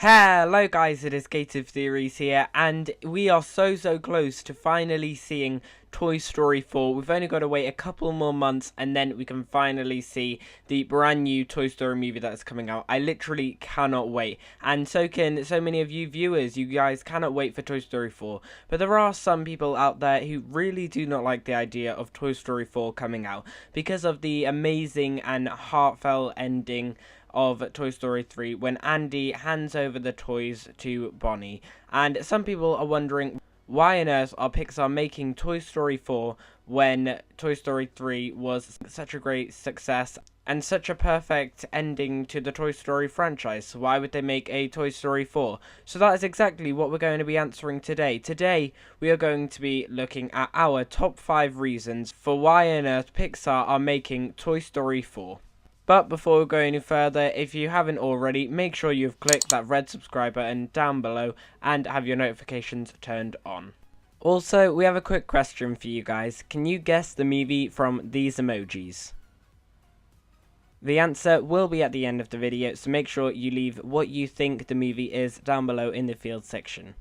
Hello guys, it is Gative Theories here, and we are so close to finally seeing Toy Story 4. We've only got to wait a couple more months and then we can finally see the brand new Toy Story movie that is coming out. I literally cannot wait, and so can so many of you viewers. You guys cannot wait for Toy Story 4, but there are some people out there who really do not like the idea of Toy Story 4 coming out because of the amazing and heartfelt ending of Toy Story 3 when Andy hands over the toys to Bonnie. And some people are wondering, why on earth are Pixar making Toy Story 4 when Toy Story 3 was such a great success and such a perfect ending to the Toy Story franchise? Why would they make a Toy Story 4? So that is exactly what we're going to be answering today. Today, we are going to be looking at our top 5 reasons for why on earth Pixar are making Toy Story 4. But before we go any further, if you haven't already, make sure you've clicked that red subscribe button down below and have your notifications turned on. Also, we have a quick question for you guys. Can you guess the movie from these emojis? The answer will be at the end of the video, so make sure you leave what you think the movie is down below in the field section.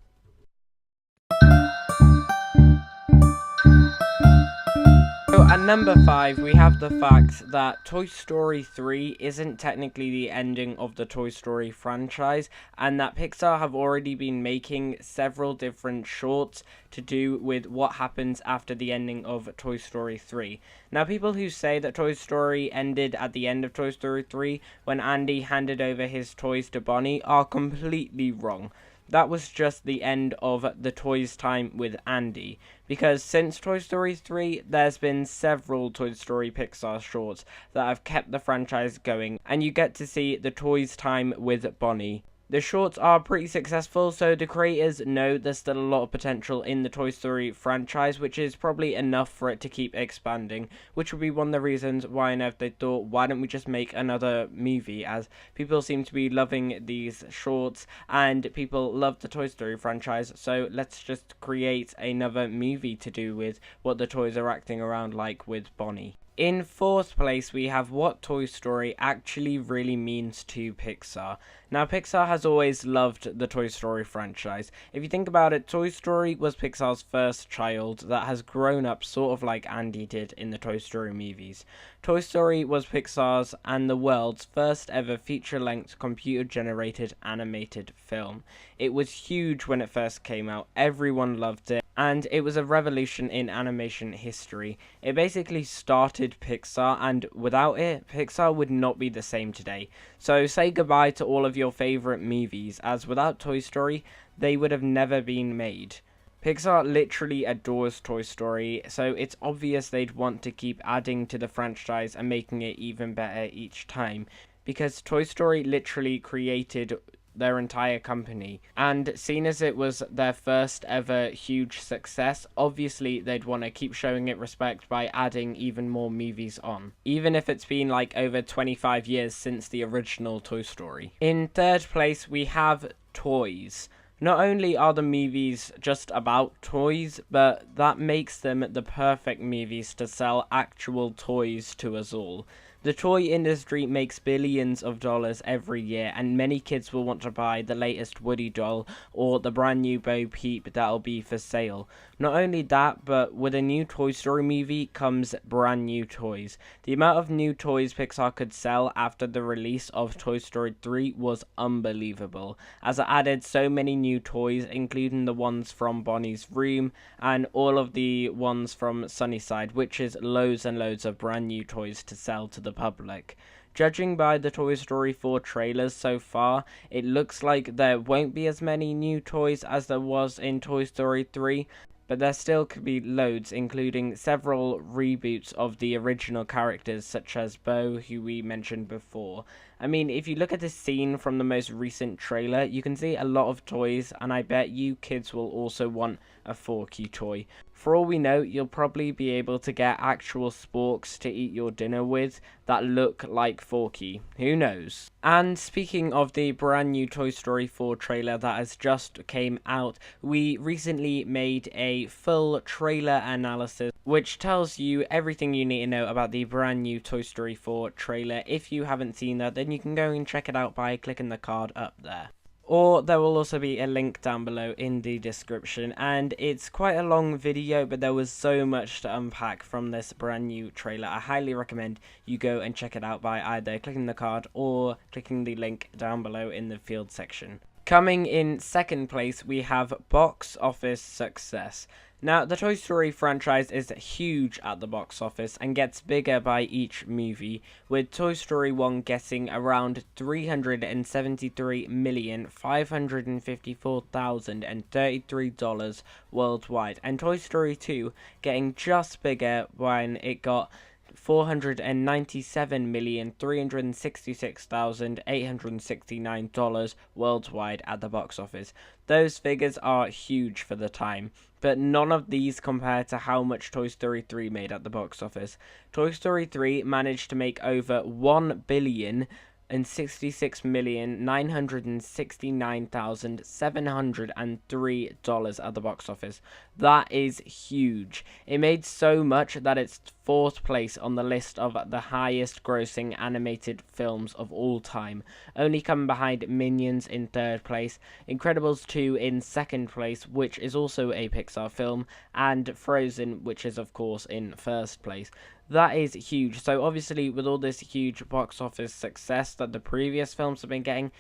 So at number 5, we have the fact that Toy Story 3 isn't technically the ending of the Toy Story franchise, and that Pixar have already been making several different shorts to do with what happens after the ending of Toy Story 3. Now, people who say that Toy Story ended at the end of Toy Story 3 when Andy handed over his toys to Bonnie are completely wrong. That was just the end of the toys time with Andy, because since Toy Story 3, there's been several Toy Story Pixar shorts that have kept the franchise going, and you get to see the toys time with Bonnie. The shorts are pretty successful, so the creators know there's still a lot of potential in the Toy Story franchise, which is probably enough for it to keep expanding, which would be one of the reasons why on earth they thought, why don't we just make another movie, as people seem to be loving these shorts, and people love the Toy Story franchise, so let's just create another movie to do with what the toys are acting around like with Bonnie. In 4th place, we have what Toy Story actually really means to Pixar. Now, Pixar has always loved the Toy Story franchise. If you think about it, Toy Story was Pixar's first child that has grown up sort of like Andy did in the Toy Story movies. Toy Story was Pixar's and the world's first ever feature-length computer-generated animated film. It was huge when it first came out, everyone loved it, and it was a revolution in animation history. It basically started Pixar, and without it, Pixar would not be the same today. So say goodbye to all of your favorite movies, as without Toy Story, they would have never been made. Pixar literally adores Toy Story, so it's obvious they'd want to keep adding to the franchise and making it even better each time, because Toy Story literally created their entire company, and seeing as it was their first ever huge success, obviously they'd want to keep showing it respect by adding even more movies on, even if it's been like over 25 years since the original Toy Story. In 3rd place, we have toys. Not only are the movies just about toys, but that makes them the perfect movies to sell actual toys to us all. The toy industry makes billions of dollars every year, and many kids will want to buy the latest Woody doll or the brand new Bo Peep that'll be for sale. Not only that, but with a new Toy Story movie comes brand new toys. The amount of new toys Pixar could sell after the release of Toy Story 3 was unbelievable, as it added so many new toys, including the ones from Bonnie's room and all of the ones from Sunnyside, which is loads and loads of brand new toys to sell to the public. Judging by the Toy Story 4 trailers so far, it looks like there won't be as many new toys as there was in Toy Story 3, but there still could be loads, including several reboots of the original characters such as Bo, who we mentioned before. I mean, if you look at the scene from the most recent trailer, you can see a lot of toys, and I bet you kids will also want a Forky toy. For all we know, you'll probably be able to get actual sporks to eat your dinner with that look like Forky. Who knows? And speaking of the brand new Toy Story 4 trailer that has just came out, we recently made a full trailer analysis which tells you everything you need to know about the brand new Toy Story 4 trailer. If you haven't seen that, then you can go and check it out by clicking the card up there. or there will also be a link down below in the description. And it's quite a long video, but there was so much to unpack from this brand new trailer. I highly recommend you go and check it out by either clicking the card or clicking the link down below in the field section. Coming in second place, we have box office success. Now, the Toy Story franchise is huge at the box office and gets bigger by each movie, with Toy Story 1 getting around $373,554,033 worldwide, and Toy Story 2 getting just bigger when it got $497,366,869 worldwide at the box office. Those figures are huge for the time, but none of these compare to how much Toy Story 3 made at the box office. Toy Story 3 managed to make over $1,066,969,703 at the box office. That is huge. It made so much that it's fourth place on the list of the highest grossing animated films of all time, only coming behind Minions in third place, Incredibles 2 in second place, which is also a Pixar film, and Frozen, which is of course in first place. That is huge. So obviously, with all this huge box office success that the previous films have been getting,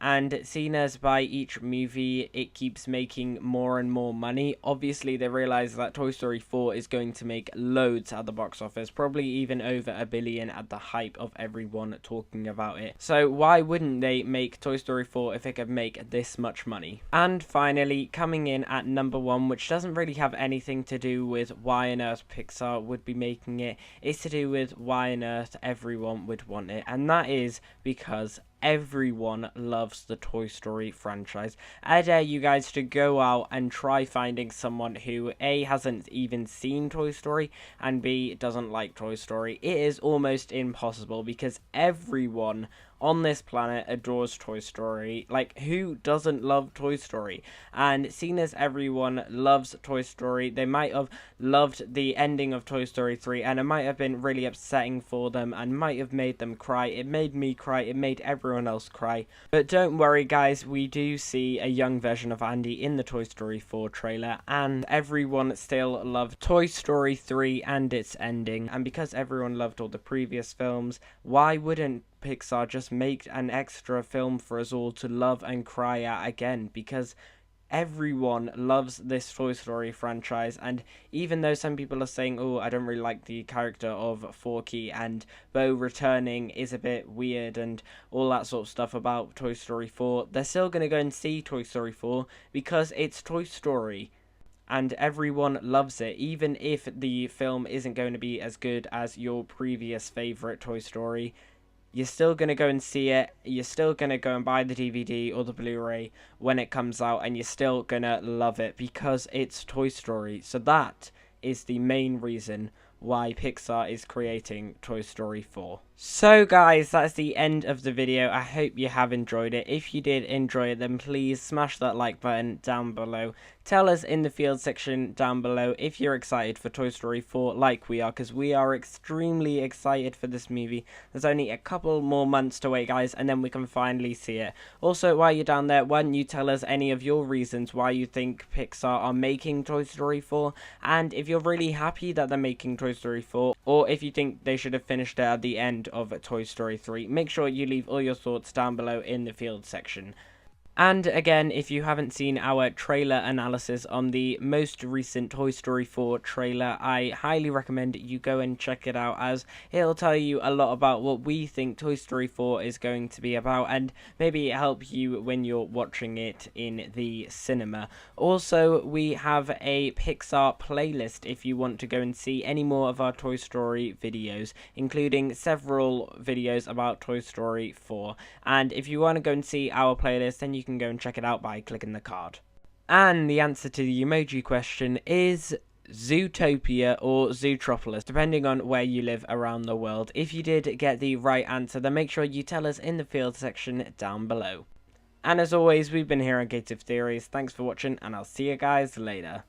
and seen as by each movie it keeps making more and more money, obviously they realize that Toy Story 4 is going to make loads at the box office, probably even over $1 billion at the hype of everyone talking about it. So why wouldn't they make Toy Story 4 if it could make this much money? And finally, coming in at number 1, which doesn't really have anything to do with why on earth Pixar would be making it, it's to do with why on earth everyone would want it, and that is because everyone loves the Toy Story franchise. I dare you guys to go out and try finding someone who A, hasn't even seen Toy Story, and B, doesn't like Toy Story. It is almost impossible because everyone on this planet adores Toy Story. Like, who doesn't love Toy Story? And seeing as everyone loves Toy Story, they might have loved the ending of Toy Story 3, and it might have been really upsetting for them and might have made them cry. It made me cry, it made everyone else cry. But don't worry guys, we do see a young version of Andy in the Toy Story 4 trailer, and everyone still loved Toy Story 3 and its ending. And because everyone loved all the previous films, why wouldn't Pixar just make an extra film for us all to love and cry at again? Because everyone loves this Toy Story franchise, and even though some people are saying, oh, I don't really like the character of Forky and Bo returning is a bit weird and all that sort of stuff about Toy Story 4, they're still going to go and see Toy Story 4 because it's Toy Story. And everyone loves it, even if the film isn't going to be as good as your previous favourite Toy Story. You're still going to go and see it, you're still going to go and buy the DVD or the Blu-ray when it comes out, and you're still going to love it because it's Toy Story. So that is the main reason why Pixar is creating Toy Story 4. So guys, that's the end of the video. I hope you have enjoyed it. If you did enjoy it, then please smash that like button down below. Tell us in the field section down below if you're excited for Toy Story 4 like we are, because we are extremely excited for this movie. There's only a couple more months to wait guys, and then we can finally see it. Also, while you're down there, why don't you tell us any of your reasons why you think Pixar are making Toy Story 4, and if you're really happy that they're making Toy Story 4, or if you think they should have finished it at the end of Toy Story 3. Make sure you leave all your thoughts down below in the field section. And again, if you haven't seen our trailer analysis on the most recent Toy Story 4 trailer, I highly recommend you go and check it out, as it'll tell you a lot about what we think Toy Story 4 is going to be about, and maybe help you when you're watching it in the cinema. Also, we have a Pixar playlist if you want to go and see any more of our Toy Story videos, including several videos about Toy Story 4. And if you want to go and see our playlist, then you can go and check it out by clicking the card. And the answer to the emoji question is Zootopia or Zootropolis, depending on where you live around the world. If you did get the right answer, then make sure you tell us in the field section down below. And as always, we've been here on Creative Theories. Thanks for watching, and I'll see you guys later.